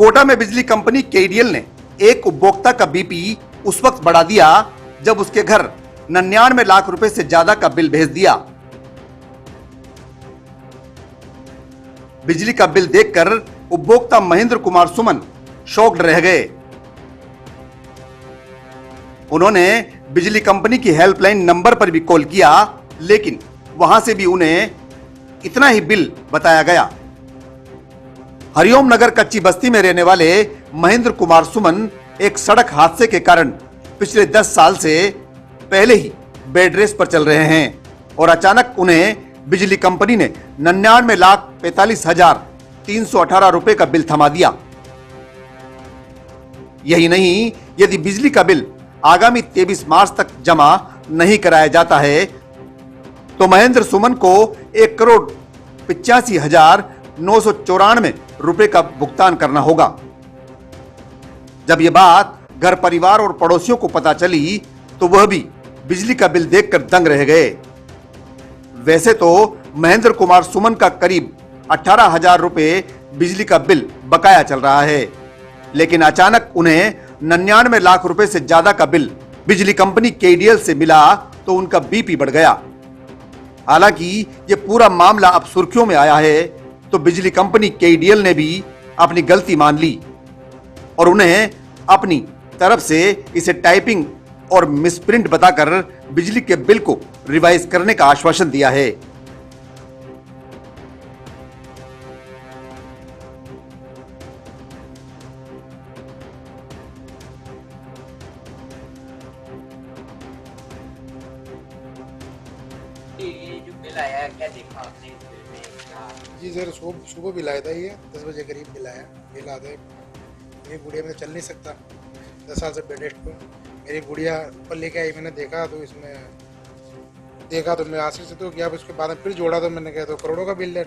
कोटा में बिजली कंपनी केडीएल ने एक उपभोक्ता का बीपी उस वक्त बढ़ा दिया जब उसके घर 99 लाख रुपए से ज्यादा का बिल भेज दिया। बिजली का बिल देखकर उपभोक्ता महेंद्र कुमार सुमन शॉक्ड रह गए। उन्होंने बिजली कंपनी की हेल्पलाइन नंबर पर भी कॉल किया, लेकिन वहां से भी उन्हें इतना ही बिल बताया गया। हरिओम नगर कच्ची बस्ती में रहने वाले महेंद्र कुमार सुमन एक सड़क हादसे के कारण पिछले 10 साल से पहले ही बेड रेस्ट पर चल रहे हैं और अचानक उन्हें बिजली कंपनी ने 99,45,318 रुपए का बिल थमा दिया। यही नहीं, यदि बिजली का बिल आगामी 23 मार्च तक जमा नहीं कराया जाता है तो महेंद्र सुमन को 1,85,994 रुपए का भुगतान करना होगा। जब यह बात घर परिवार और पड़ोसियों को पता चली तो वह भी बिजली का बिल देखकर दंग रह गए। वैसे तो महेंद्र कुमार सुमन का करीब 18,000 रुपए बिजली का बिल बकाया चल रहा है, लेकिन अचानक उन्हें 99 लाख रुपए से ज्यादा का बिल बिजली कंपनी केडीएल से मिला तो उनका बीपी बढ़ गया। हालांकि यह पूरा मामला अब सुर्खियों में आया है तो बिजली कंपनी केडीएल ने भी अपनी गलती मान ली और उन्हें अपनी तरफ से इसे टाइपिंग और मिसप्रिंट बताकर बिजली के बिल को रिवाइज करने का आश्वासन दिया है। ये जो बिल आया है, क्या देखा आपने इस बिल में? जी सर, सुबह बिल आया था, ये 10 बजे करीब बिल आया। बिल आता है, मेरी गुड़िया में चल नहीं सकता, 10 साल से बेड रेस्ट पे। मेरी गुड़िया ऊपर लेके आई, मैंने देखा तो मैं आंसू से तो गया। उसके बाद फिर जोड़ा तो मैंने कहा तो करोड़ों का बिल है,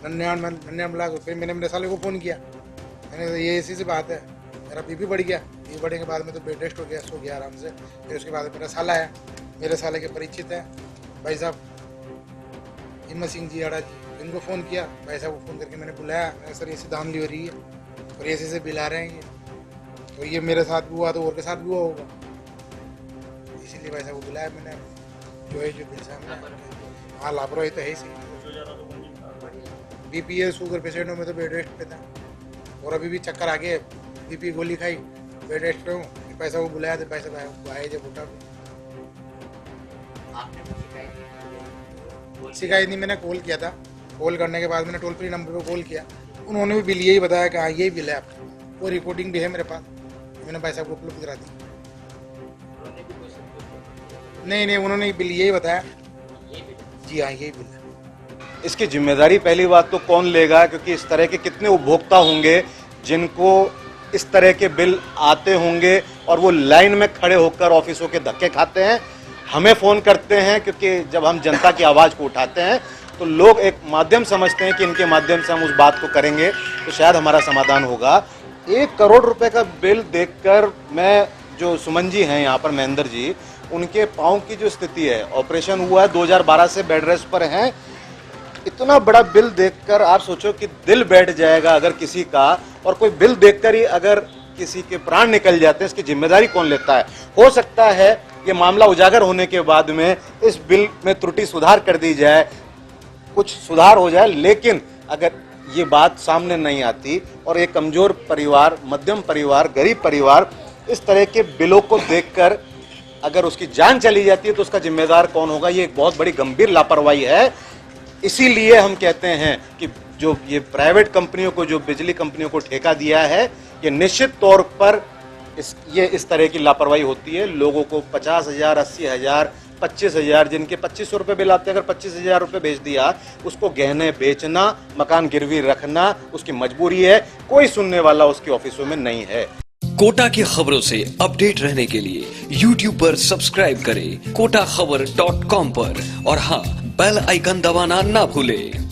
99 लाख। फिर मैंने मेरे साले को फ़ोन किया, मैंने कहा ये इसी से बात है, मेरा बीपी बढ़ गया। बीपी बढ़ने के बाद में तो बेड रेस्ट हो गया, सो गया आराम से। फिर उसके बाद मेरा साला है, मेरे साले के परिचित है भाई साहब हिम्मत सिंह जी आड़ा जी, इनको फ़ोन किया। भाई साहब को फ़ोन करके मैंने बुलाया, मैंने सर ऐसी दाम ली हो रही है और ऐसे से बिल आ रहे हैं ये, तो ये मेरे साथ भी हुआ तो और के साथ भी हुआ होगा, इसीलिए भाई साहब को बुलाया मैंने। जो है जो बिल सामने, हाँ लापरवाही तो है ही सही। बीपी है, शुगर पेशेंटों में तो बेड रेस्ट पे था और अभी भी चक्कर आ गए, बीपी गोली खाई, बेड रेस्ट पे हूँ। पैसा को बुलाया तो पैसा आए जब उठा शिकायत नहीं, मैंने कॉल किया था। कॉल करने के बाद मैंने टोल फ्री नंबर पे कॉल किया, उन्होंने भी बिल यही बताया कि हाँ यही बिल है आपका, वो रिकॉर्डिंग भी है मेरे पास, मैंने भाई साहब को उपलब्ध करा दी। नहीं, उन्होंने बिल यही बताया। जी हाँ, यही बिल है। इसकी जिम्मेदारी पहली बात तो कौन लेगा, क्योंकि इस तरह के कितने उपभोक्ता होंगे जिनको इस तरह के बिल आते होंगे और वो लाइन में खड़े होकर ऑफिसों के धक्के खाते हैं, हमें फ़ोन करते हैं, क्योंकि जब हम जनता की आवाज़ को उठाते हैं तो लोग एक माध्यम समझते हैं कि इनके माध्यम से हम उस बात को करेंगे तो शायद हमारा समाधान होगा। 1 करोड़ रुपए का बिल देखकर मैं, जो सुमन जी हैं यहाँ पर, महेंद्र जी, उनके पाँव की जो स्थिति है, ऑपरेशन हुआ है 2012 से बेड रेस्ट पर हैं, इतना बड़ा बिल देखकर आप सोचो कि दिल बैठ जाएगा अगर किसी का, और कोई बिल देखकर ही अगर किसी के प्राण निकल जाते हैं, इसकी जिम्मेदारी कौन लेता है? हो सकता है ये मामला उजागर होने के बाद में इस बिल में त्रुटि सुधार कर दी जाए, कुछ सुधार हो जाए, लेकिन अगर ये बात सामने नहीं आती और एक कमजोर परिवार, मध्यम परिवार, गरीब परिवार इस तरह के बिलों को देखकर अगर उसकी जान चली जाती है तो उसका जिम्मेदार कौन होगा? ये एक बहुत बड़ी गंभीर लापरवाही है। इसीलिए हम कहते हैं कि जो ये प्राइवेट कंपनियों को, जो बिजली कंपनियों को ठेका दिया है, ये निश्चित तौर पर इस तरह की लापरवाही होती है। लोगों को 50,000, 80,000, 25,000, जिनके 2,500 रुपये बिल आते हैं, अगर 25,000 रुपये भेज दिया, उसको गहने बेचना, मकान गिरवी रखना उसकी मजबूरी है, कोई सुनने वाला उसके ऑफिसों में नहीं है। कोटा की खबरों से अपडेट रहने के लिए YouTube पर सब्सक्राइब करें kotakhabar.com पर, और हाँ, बेल आइकन दबाना ना भूलें।